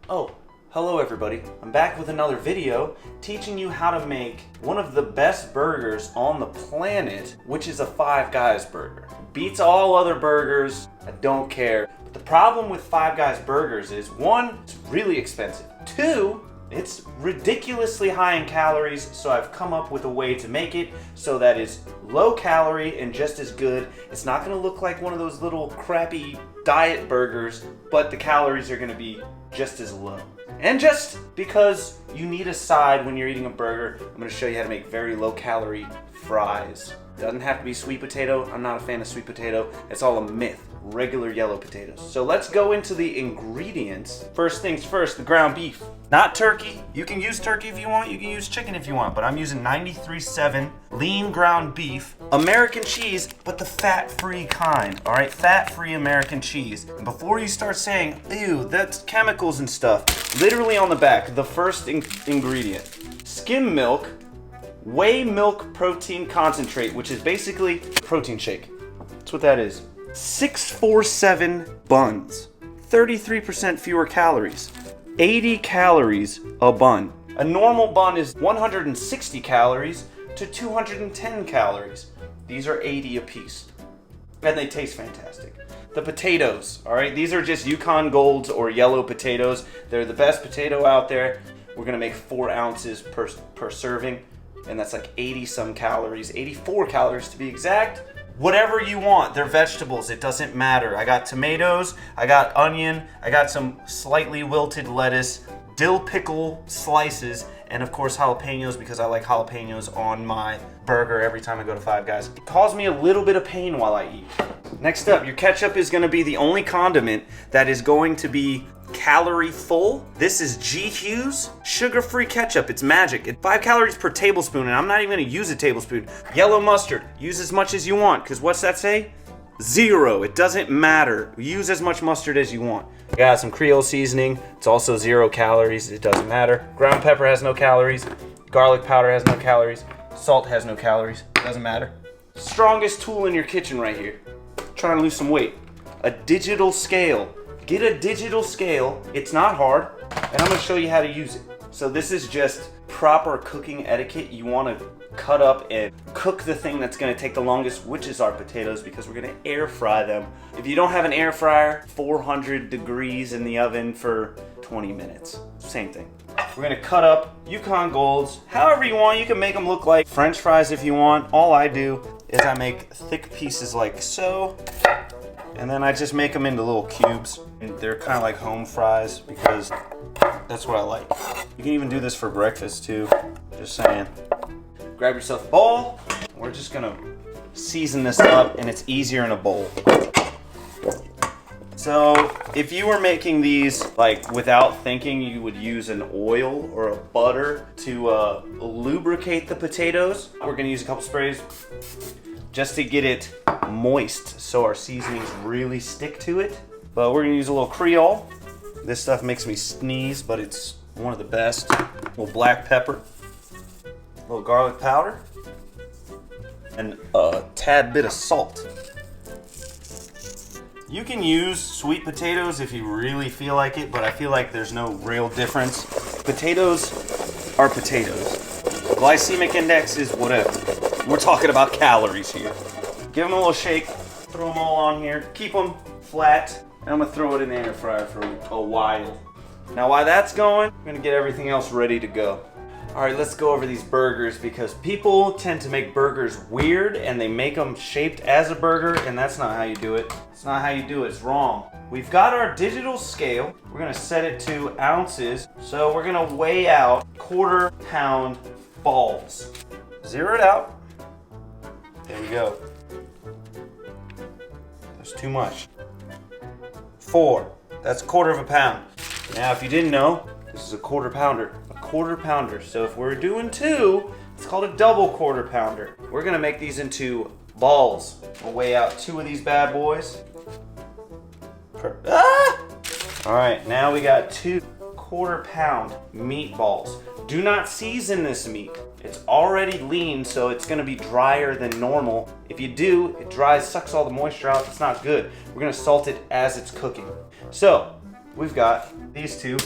Oh, hello everybody. I'm back with another video teaching you how to make one of the best burgers on the planet, which is a Five Guys burger. Beats all other burgers, I don't care. But the problem with Five Guys burgers is, one, it's really expensive. Two, it's ridiculously high in calories, so I've come up with a way to make it so that it's low calorie and just as good. It's not gonna look like one of those little crappy diet burgers, but the calories are gonna be just as low. And just because you need a side when you're eating a burger, I'm gonna show you how to make very low calorie fries. Doesn't have to be sweet potato. I'm not a fan of sweet potato. It's all a myth. Regular yellow potatoes. So let's go into the ingredients. First things first, the ground beef. Not turkey. You can use turkey if you want. You can use chicken if you want. But I'm using 93.7 lean ground beef. American cheese, but the fat-free kind. All right, fat-free American cheese. And before you start saying, ew, that's chemicals and stuff, literally on the back, the first ingredient, skim milk, whey milk protein concentrate, which is basically a protein shake. That's what that is. 647 buns, 33% fewer calories, 80 calories a bun. A normal bun is 160 calories to 210 calories. These are 80 a piece, and they taste fantastic. The potatoes, all right, these are just Yukon Golds or yellow potatoes. They're the best potato out there. We're gonna make 4 ounces per serving, and that's like 80 some calories, 84 calories to be exact. Whatever you want, they're vegetables, it doesn't matter. I got tomatoes, I got onion, I got some slightly wilted lettuce, dill pickle slices, and of course jalapenos, because I like jalapenos on my burger every time I go to Five Guys. It caused me a little bit of pain while I eat. Next up, your ketchup is gonna be the only condiment that is going to be calorie full. This is Hughs sugar-free ketchup. It's magic. It's 5 calories per tablespoon, and I'm not even gonna use a tablespoon. Yellow mustard, use as much as you want, because what's that say? 0. It doesn't matter. Use as much mustard as you want. I got some Creole seasoning. It's also 0 calories. It doesn't matter. Ground pepper has no calories. Garlic powder has no calories. Salt has no calories. It doesn't matter. Strongest tool in your kitchen right here. Trying to lose some weight. A digital scale. Get a digital scale. It's not hard, and I'm gonna show you how to use it. So this is just proper cooking etiquette. You wanna cut up and cook the thing that's gonna take the longest, which is our potatoes, because we're gonna air fry them. If you don't have an air fryer, 400 degrees in the oven for 20 minutes. Same thing. We're gonna cut up Yukon Golds however you want. You can make them look like French fries if you want. All I do is I make thick pieces like so, and then I just make them into little cubes. And they're kind of like home fries because that's what I like. You can even do this for breakfast too, just saying. Grab yourself a bowl. We're just gonna season this up, and it's easier in a bowl. So if you were making these like without thinking, you would use an oil or a butter to lubricate the potatoes. We're gonna use a couple sprays just to get it moist so our seasonings really stick to it. But we're gonna use a little Creole. This stuff makes me sneeze, but it's one of the best. A little black pepper, a little garlic powder, and a tad bit of salt. You can use sweet potatoes if you really feel like it, but I feel like there's no real difference. Potatoes are potatoes. Glycemic index is whatever. We're talking about calories here. Give them a little shake, throw them all on here, keep them flat, and I'm gonna throw it in the air fryer for a while. Now while that's going, I'm gonna get everything else ready to go. All right, let's go over these burgers, because people tend to make burgers weird and they make them shaped as a burger, and that's not how you do it. It's not how you do it, it's wrong. We've got our digital scale. We're gonna set it to ounces. So we're gonna weigh out 1/4 pound balls. Zero it out. There we go. That's too much. 4, that's 1/4 pound. Now if you didn't know, this is a 1/4 pounder. A 1/4 pounder. So if we're doing 2, it's called a double 1/4 pounder. We're gonna make these into balls. We'll weigh out 2 of these bad boys. All right, now we got 2 1/4 pound meatballs. Do not season this meat. It's already lean, so it's gonna be drier than normal. If you do, it dries, sucks all the moisture out. It's not good. We're gonna salt it as it's cooking. So we've got these 2.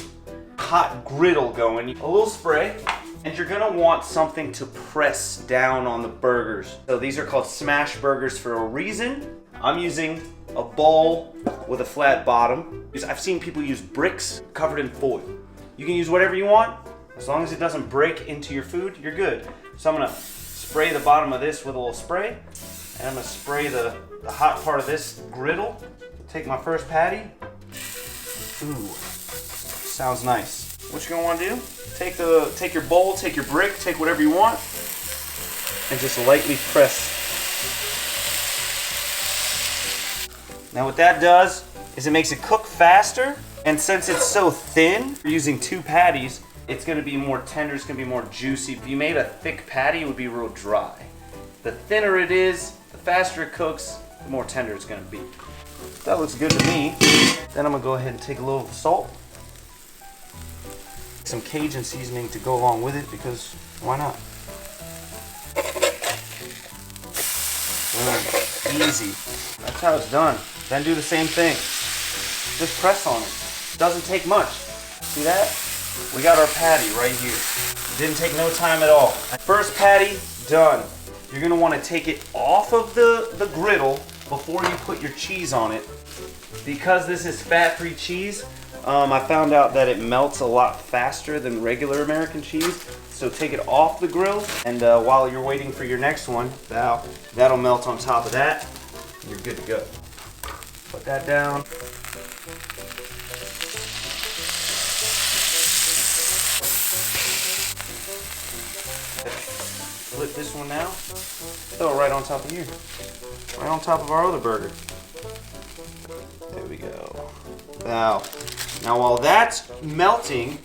hot griddle going, a little spray, and you're gonna want something to press down on the burgers. So these are called smash burgers for a reason. I'm using a bowl with a flat bottom. I've seen people use bricks covered in foil. You can use whatever you want. As long as it doesn't break into your food, you're good. So I'm gonna spray the bottom of this with a little spray, and I'm gonna spray the hot part of this griddle. Take my first patty. Ooh, sounds nice. What you're gonna wanna do, take your bowl, take your brick, take whatever you want, and just lightly press. Now what that does is it makes it cook faster, and since it's so thin, we're using 2 patties, it's gonna be more tender, it's gonna be more juicy. If you made a thick patty, it would be real dry. The thinner it is, the faster it cooks, the more tender it's gonna be. That looks good to me. Then I'm gonna go ahead and take a little salt, some Cajun seasoning to go along with it, because why not? Easy. That's how it's done. Then do the same thing. Just press on it. Doesn't take much. See that? We got our patty right here. Didn't take no time at all. First patty, done. You're gonna wanna take it off of the griddle before you put your cheese on it. Because this is fat-free cheese, I found out that it melts a lot faster than regular American cheese. So take it off the grill, and while you're waiting for your next one, that'll melt on top of that. You're good to go. Put that down. Flip this one now. Throw it right on top of here. Right on top of our other burger. There we go. Now while that's melting,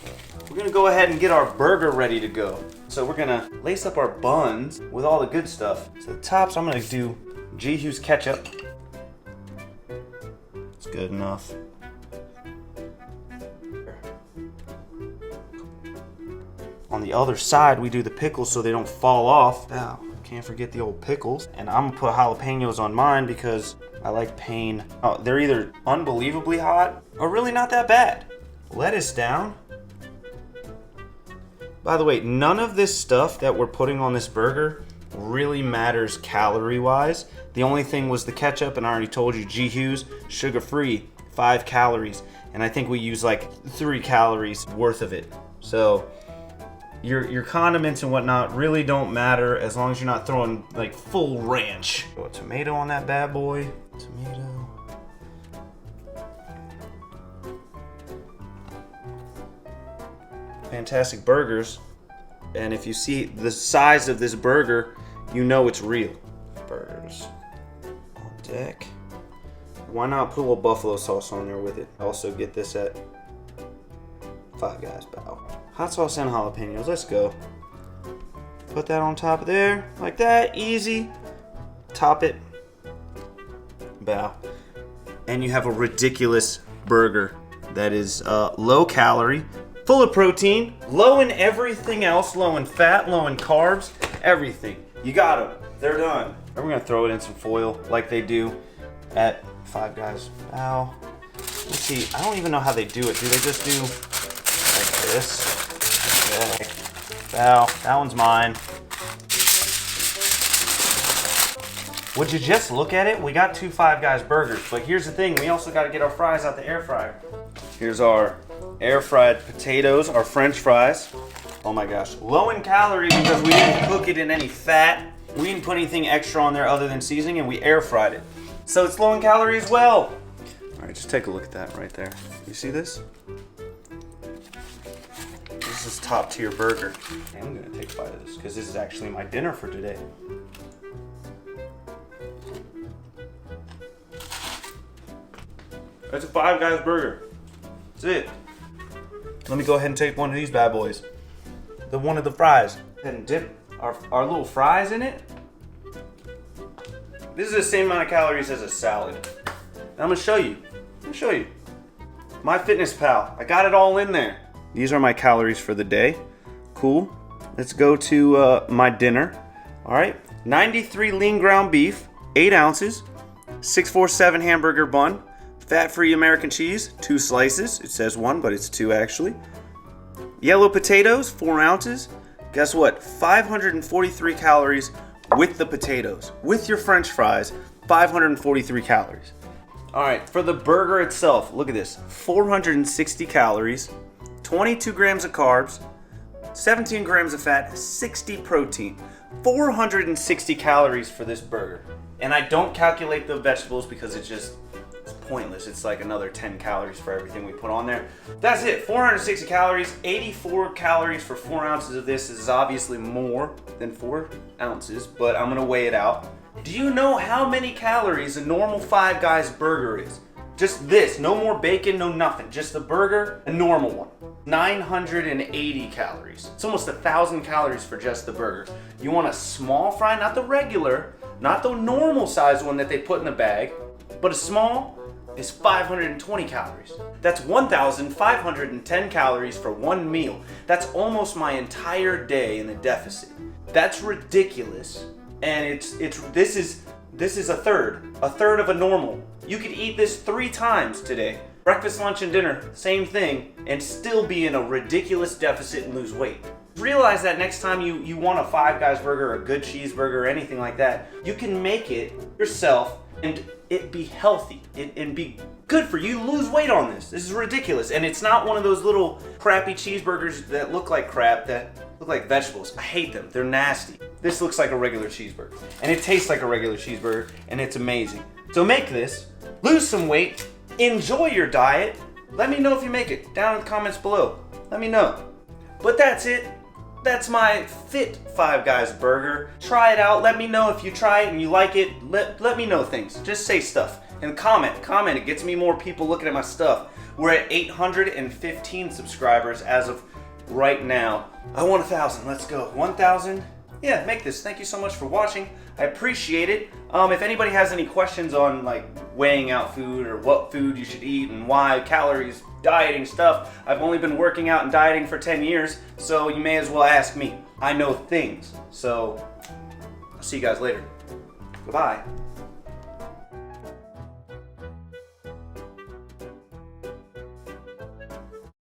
we're gonna go ahead and get our burger ready to go. So we're gonna lace up our buns with all the good stuff. So the tops, I'm gonna do Hughs ketchup. It's good enough. On the other side, we do the pickles so they don't fall off. Now, can't forget the old pickles. And I'm gonna put jalapenos on mine because I like pain. Oh, they're either unbelievably hot or really not that bad. Lettuce down. By the way, none of this stuff that we're putting on this burger really matters calorie-wise. The only thing was the ketchup, and I already told you, Hughs, sugar-free, 5 calories. And I think we use like 3 calories worth of it. So your condiments and whatnot really don't matter as long as you're not throwing like full ranch. Throw a tomato on that bad boy. Tomato. Fantastic burgers, and if you see the size of this burger, you know it's real. Burgers on deck. Why not put a little buffalo sauce on there with it? Also get this at Five Guys. Bow. Hot sauce and jalapenos. Let's go. Put that on top of there like that. Easy. Top it. Bow. And you have a ridiculous burger that is low calorie, full of protein, low in everything else, low in fat, low in carbs, everything. You got them. They're done. And we're gonna throw it in some foil like they do at Five Guys. Bow. Let's see. I don't even know how they do it. Do they just do like this? Okay. Bow. That one's mine. Would you just look at it? We got 2 Five Guys burgers, but here's the thing. We also got to get our fries out the air fryer. Here's our air fried potatoes, our French fries. Oh my gosh. Low in calorie because we didn't cook it in any fat. We didn't put anything extra on there other than seasoning, and we air fried it. So it's low in calorie as well. All right, just take a look at that right there. You see this? This is top tier burger. I'm gonna take a bite of this because this is actually my dinner for today. That's a Five Guys burger. That's it. Let me go ahead and take one of these bad boys. One of the fries. And dip our little fries in it. This is the same amount of calories as a salad. And I'm gonna show you. MyFitnessPal. I got it all in there. These are my calories for the day. Cool. Let's go to my dinner. All right. 93 lean ground beef, 8 ounces, 647 hamburger bun, fat-free American cheese, 2 slices. It says 1, but it's 2 actually. Yellow potatoes, 4 ounces. Guess what? 543 calories with the potatoes. With your French fries, 543 calories. All right, for the burger itself, look at this. 460 calories, 22 grams of carbs, 17 grams of fat, 60 protein. 460 calories for this burger. And I don't calculate the vegetables because it's pointless. It's like another 10 calories for everything we put on there. That's it, 460 calories, 84 calories for 4 ounces of this. Is obviously more than 4 ounces, but I'm gonna weigh it out. Do you know how many calories a normal Five Guys burger is? Just this, no more bacon, no nothing. Just the burger, a normal one. 980 calories. It's almost 1,000 calories for just the burger. You want a small fry, not the regular, not the normal size one that they put in the bag, but a small is 520 calories. That's 1,510 calories for one meal. That's almost my entire day in a deficit. That's ridiculous. And this is a third of a normal. You could eat this 3 times today. Breakfast, lunch, and dinner, same thing, and still be in a ridiculous deficit and lose weight. Realize that next time you want a Five Guys burger, a good cheeseburger, or anything like that, you can make it yourself and it be healthy and be good for you. Lose weight on this. This is ridiculous. And it's not one of those little crappy cheeseburgers that look like crap, that look like vegetables. I hate them. They're nasty. This looks like a regular cheeseburger. And it tastes like a regular cheeseburger, and it's amazing. So make this, lose some weight, enjoy your diet. Let me know if you make it down in the comments below. Let me know. But that's it. That's my Fit Five Guys burger. Try it out. Let me know if you try it and you like it. Let me know things. Just say stuff and comment. It gets me more people looking at my stuff. We're at 815 subscribers as of right now. I want 1,000. Let's go. 1,000. Yeah, make this. Thank you so much for watching. I appreciate it. If anybody has any questions on like weighing out food or what food you should eat and why, calories, dieting stuff, I've only been working out and dieting for 10 years, so you may as well ask me. I know things. So, I'll see you guys later. Goodbye.